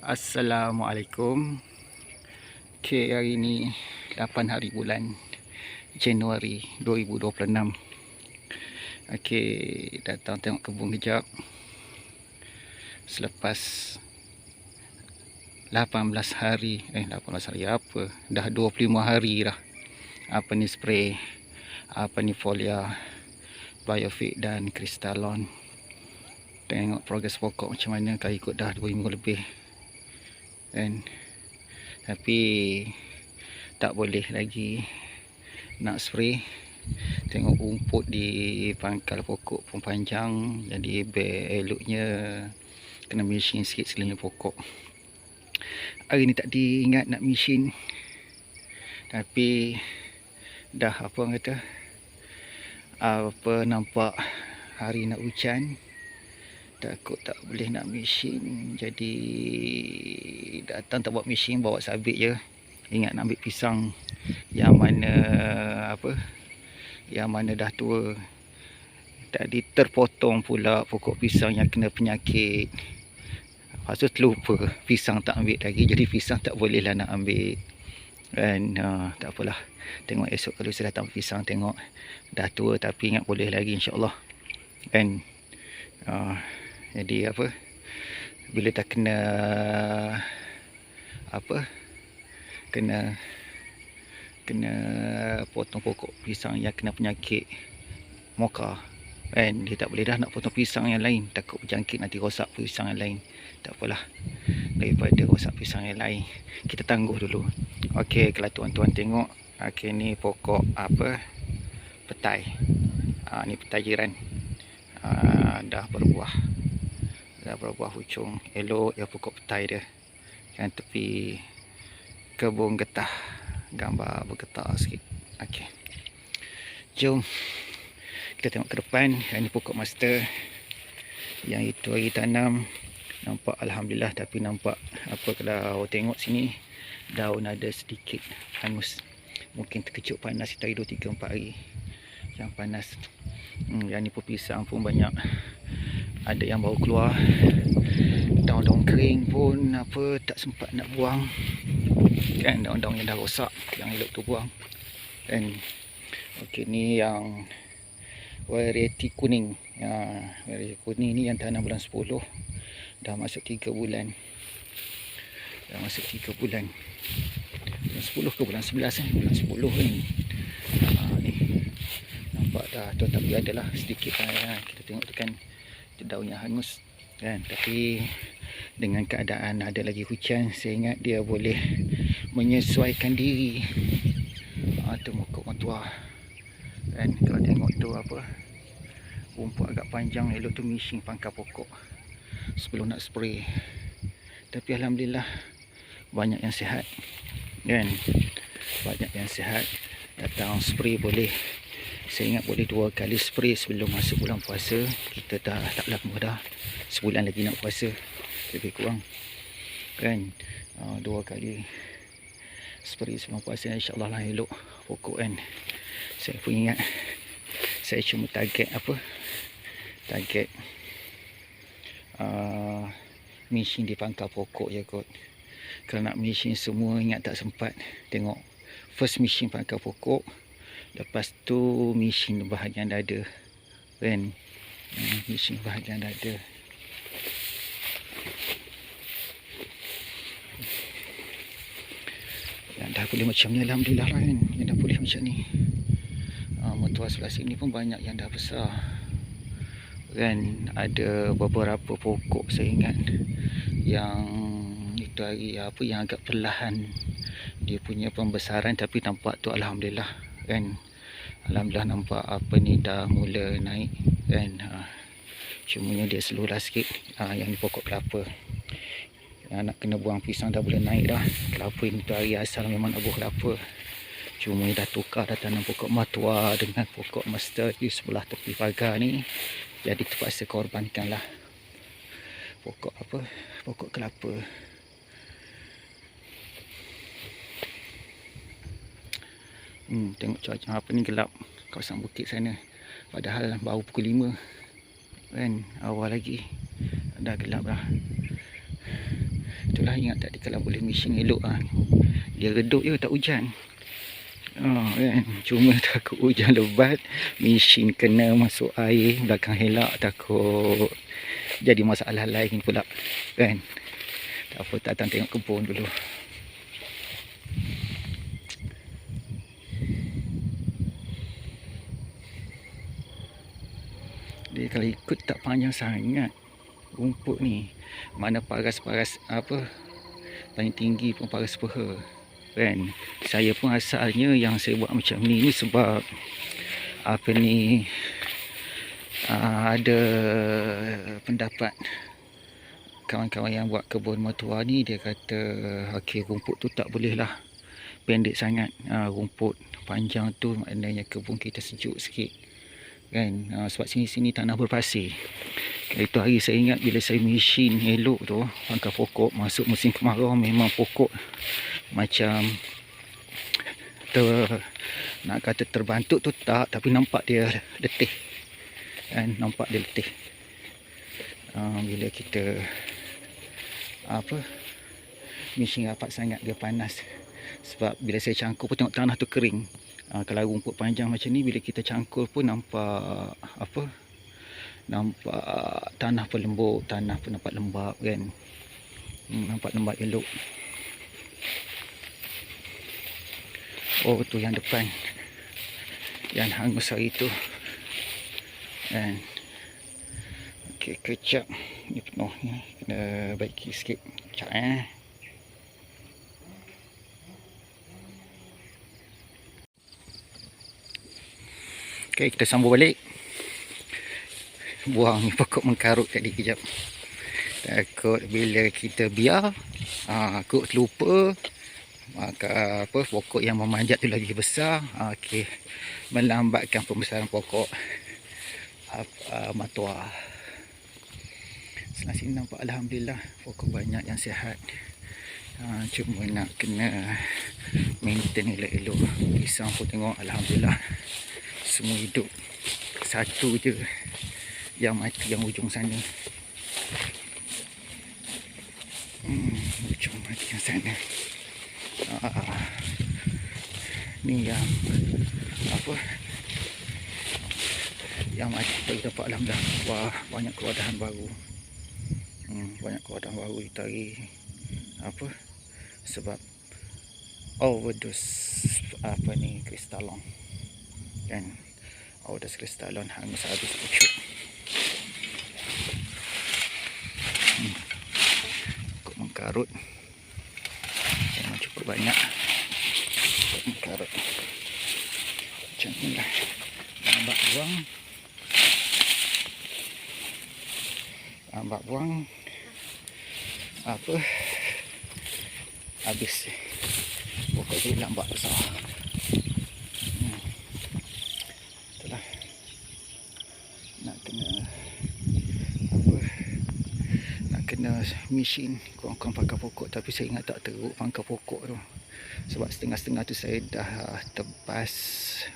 Assalamualaikum. Okay, hari ni 8 hari bulan Januari 2026. Okay, datang tengok kebun kejap. Selepas 18 hari apa? Dah 25 hari dah. Apa ni spray? Apa ni folia, Biofit dan Kristalon. Tengok progres pokok macam mana. Kau ikut dah 2 minggu lebih. Kan? Tapi tak boleh lagi nak spray. Tengok rumput di pangkal pokok pun panjang, jadi eloknya kena mesin sikit sekeliling pokok. Hari ni tak diingat nak mesin, tapi dah apa orang kata, nampak hari nak hujan, takut tak boleh nak mesin, jadi datang tak bawa mesin, bawa sabit je. Ingat nak ambil pisang yang mana dah tua. Tadi terpotong pula pokok pisang yang kena penyakit. Lepas tu terlupa pisang tak ambil lagi, jadi pisang tak boleh lah nak ambil. Dan tak apalah, tengok esok kalau saya datang pisang, tengok dah tua tapi ingat boleh lagi, insyaAllah. Kan? Jadi apa, bila tak kena kena potong pokok pisang yang kena penyakit moka, kan, dia tak boleh dah nak potong pisang yang lain, takut berjangkit nanti rosak pisang yang lain. Tak apalah, daripada rosak pisang yang lain, kita tangguh dulu. Okey, kalau tuan-tuan tengok, okey, ni pokok petai. Ni petai jiran. Dah berbuah hujung. Elok ya pokok petai dia. Kan, tepi kebun getah. Gambar bergetah sikit. Okey, jom kita tengok ke depan. Ini pokok master. Yang itu hari tanam. Nampak Alhamdulillah, tapi nampak kalau tengok sini, daun ada sedikit hangus. Mungkin terkejut panas kita 2-3-4 hari yang panas. Yang ni pun pisang pun banyak ada yang baru keluar. Daun-daun kering pun tak sempat nak buang. Kan, daun-daun yang dah rosak, yang elok tu buang. Dan okey, ni yang variety kuning. Variety kuning ni yang tanam bulan 10. Dah masuk 3 bulan. Bulan 10 ke bulan 11 bulan 10 ni. Ni nampak dah tu, tapi adalah sedikit kita tengok tu kan, daun yang hangus kan. Tapi dengan keadaan ada lagi hujan, saya ingat dia boleh menyesuaikan diri. Tu pokok orang tua kan. Kalau tengok tu rumput agak panjang, elok tu mesin pangkal pokok sebelum nak spray. Tapi Alhamdulillah banyak yang sihat kan, banyak yang sihat. Datang spray boleh, saya ingat boleh 2 kali spray sebelum masuk bulan puasa. Kita tak lama dah, sebulan lagi nak puasa lebih kurang kan. 2 kali spray sebelum puasa, insyaAllah lah elok pokok kan. Saya pun ingat saya cuma target mesin di pangkal pokok je kot. Kalau nak mesin semua, ingat tak sempat. Tengok first mesin pangkal pokok, lepas tu mesin bahagian dada kan. Mesin bahagian dada. Yang dah boleh macam ni, Alhamdulillah lah kan. Yang dah boleh macam ni. Mertua sebelah sini pun banyak yang dah besar kan. Ada beberapa pokok saya ingat yang itu hari yang agak perlahan dia punya pembesaran, tapi nampak tu Alhamdulillah kan. Alhamdulillah nampak ni dah mula naik kan. Cumanya dia slow lah sikit. Yang ni pokok kelapa. Nak kena buang pisang dah boleh naik dah. Kelapa ni tu hari asal memang nak buah kelapa. Cuma dah tukar, dah tanam pokok matua dengan pokok master di sebelah tepi pagar ni. Jadi terpaksa korbankan lah pokok kelapa. Tengok cuaca ni gelap kawasan bukit sana. Padahal baru pukul 5 kan, awal lagi dah gelap dah. Itulah, ingat tadi kalau boleh mesin elok dia redup je, tak hujan. Kan? Cuma takut hujan lebat, mesin kena masuk air belakang helak, takut jadi masalah lain pula kan. Tak apa, datang tengok kebun dulu. Dia kalau ikut tak panjang sangat rumput ni, mana paras-paras paling tinggi pun paras peha kan. Saya pun asalnya yang saya buat macam ni sebab ada pendapat kawan-kawan yang buat kebun mertua ni, dia kata okey, rumput tu tak boleh lah pendek sangat. Rumput panjang tu maknanya kebun kita sejuk sikit kan. Sebab sini-sini tanah berpasir. Itu hari saya ingat bila saya mesin elok tu pangkal pokok, masuk musim kemarau memang pokok macam nak kata terbantuk tu tak, tapi nampak dia letih kan, nampak dia letih. Bila kita mesin rapat sangat, dia panas. Sebab bila saya cangkul pun tengok tanah tu kering. Kalau rumput panjang macam ni, bila kita cangkul pun nampak nampak tanah pun lembut, tanah pun nampak lembap kan. Nampak lembap elok. Oh tu yang depan, yang hangus hari tu kan. Okey, kejap ni penuh ni, kena baiki sikit. Kejap Okey, kita sambung balik. Buang pokok mengkarut tadi kejap. Takut bila kita biar aku terlupa, maka pokok yang memanjat tu lagi besar. Okey, melambatkan pembesaran pokok matua. Sebelah sini nampak alhamdulillah pokok banyak yang sihat. Cuma nak kena maintain elok-elok. Pisang pun tengok alhamdulillah semua hidup. Satu je yang mati yang ujung sana. Ujung mati yang sana. Ni yang yang mati kita dapat alhamdulillah. Wah, banyak kewadahan baru. Banyak kewadahan baru ditari sebab overdose kristalon kan. Overdose kristalon hangus habis pucuk. Kok mengkarut memang cukup banyak. Kok mengkarut macam ni lah. Lambat buang habis pokok tu lambat besar. Itulah, nak kena mesin kurang-kurang pangkal pokok. Tapi saya ingat tak teruk pangkal pokok tu, sebab setengah-setengah tu saya dah tebas.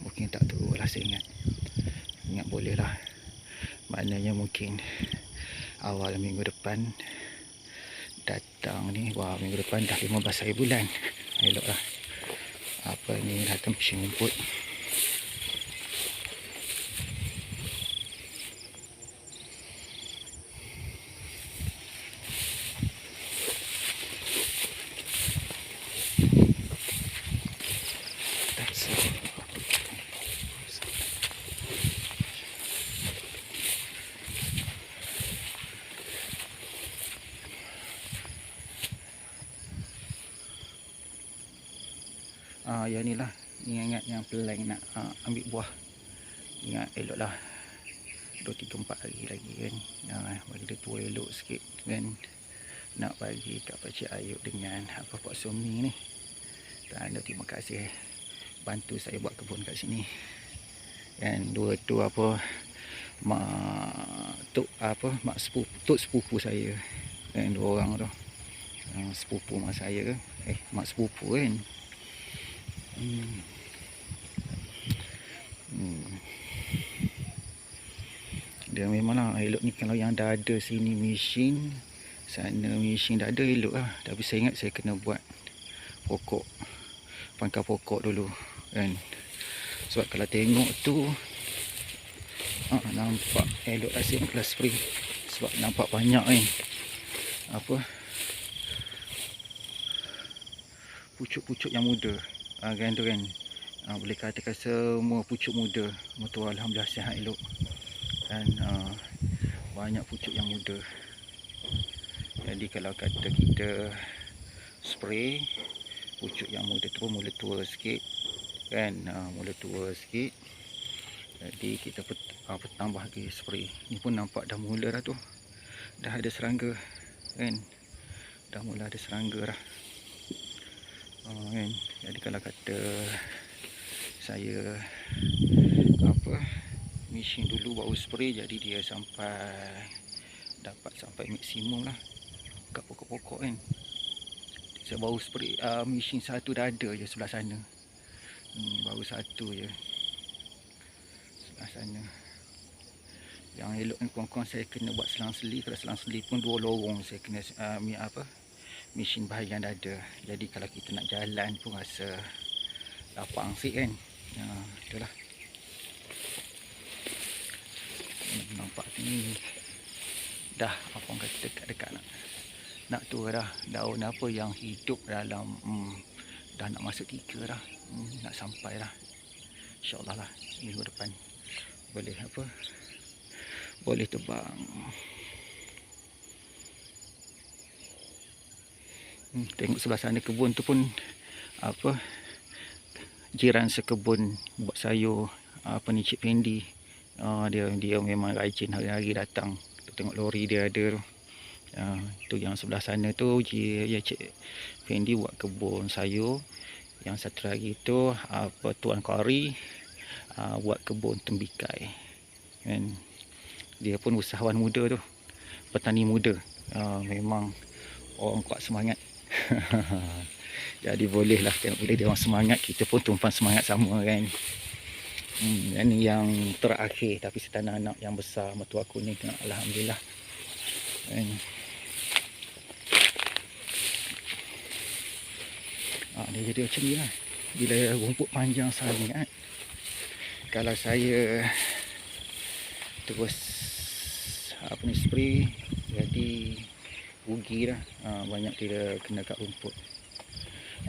Mungkin tak teruk lah, saya ingat boleh lah. Maknanya mungkin awal minggu depan datang ni. Wah, minggu depan dah 15 hari bulan. Elok lah. Datang mesin rumput. Yang ni lah, ingat yang plan nak ambil buah. Ingat elok lah 2-3-4 hari lagi kan. Bagi dia tua elok sikit kan. Nak bagi kat Pakcik Ayub dengan Pak Sumi ni. Dan terima kasih bantu saya buat kebun kat sini. Dan dua tu mak sepupu saya. Dan dua orang tu. Sepupu mak saya. Mak sepupu kan. Dia memanglah elok ni kalau yang dah ada sini mesin Sana mesin dah ada elok lah. Tapi saya ingat saya kena buat pokok, pangkal pokok dulu kan. Sebab kalau tengok tu nampak elok asyik kelas spray. Sebab nampak banyak kan apa pucuk-pucuk yang muda kan tu kan. Boleh katakan semua pucuk muda. Motor alhamdulillah sihat elok. Dan banyak pucuk yang muda. Jadi kalau kata kita spray, pucuk yang muda tu pun mula tua sikit kan, mula tua sikit. Jadi kita tambah lagi spray. Ni pun nampak dah mula dah tu. Dah ada serangga kan. Dah mula ada serangga dah. Kan. Jadi kalau kata saya mesin dulu baru spray, jadi dia dapat sampai maksimum lah kat pokok-pokok kan. Saya baru spray mesin satu dah ada je sebelah sana. Baru satu je sebelah sana. Yang elok ni kawan-kawan, saya kena buat selang-seli. Kalau selang-seli pun 2 lorong saya kena mesin bahagian dada. Jadi kalau kita nak jalan pun rasa lapang sikit kan. Itulah. Nampak ni dah apa orang kata dekat-dekat nak tu dah. Daun apa yang hidup dalam dah nak masuk 3 dah. Nak sampai dah. InsyaAllah lah minggu depan boleh terbang. Tengok sebelah sana kebun tu pun jiran sekebun buat sayur ni Cik Fendi. Dia memang rajin hari-hari datang. Tengok lori dia ada tu. Tu yang sebelah sana tu Cik Fendi buat kebun sayur. Yang satu lagi tu Tuan Kari buat kebun tembikai kan. Dia pun usahawan muda tu, petani muda. Memang orang kuat semangat. Jadi boleh lah, boleh dia orang semangat, kita pun tumpang semangat sama kan. Ini yang terakhir, tapi saya tanah anak yang besar mertua aku ni, alhamdulillah kan. Dia jadi macam ni lah. Bila rumput panjang sangat, kalau saya terus spray, jadi rugi dah. Banyak dia kena kat rumput.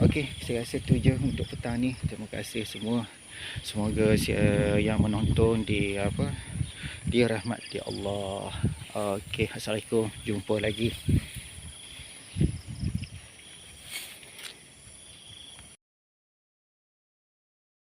Okey, saya rasa tu je untuk petang ni. Terima kasih semua. Semoga yang menonton dirahmati Allah. Okey, assalamualaikum. Jumpa lagi.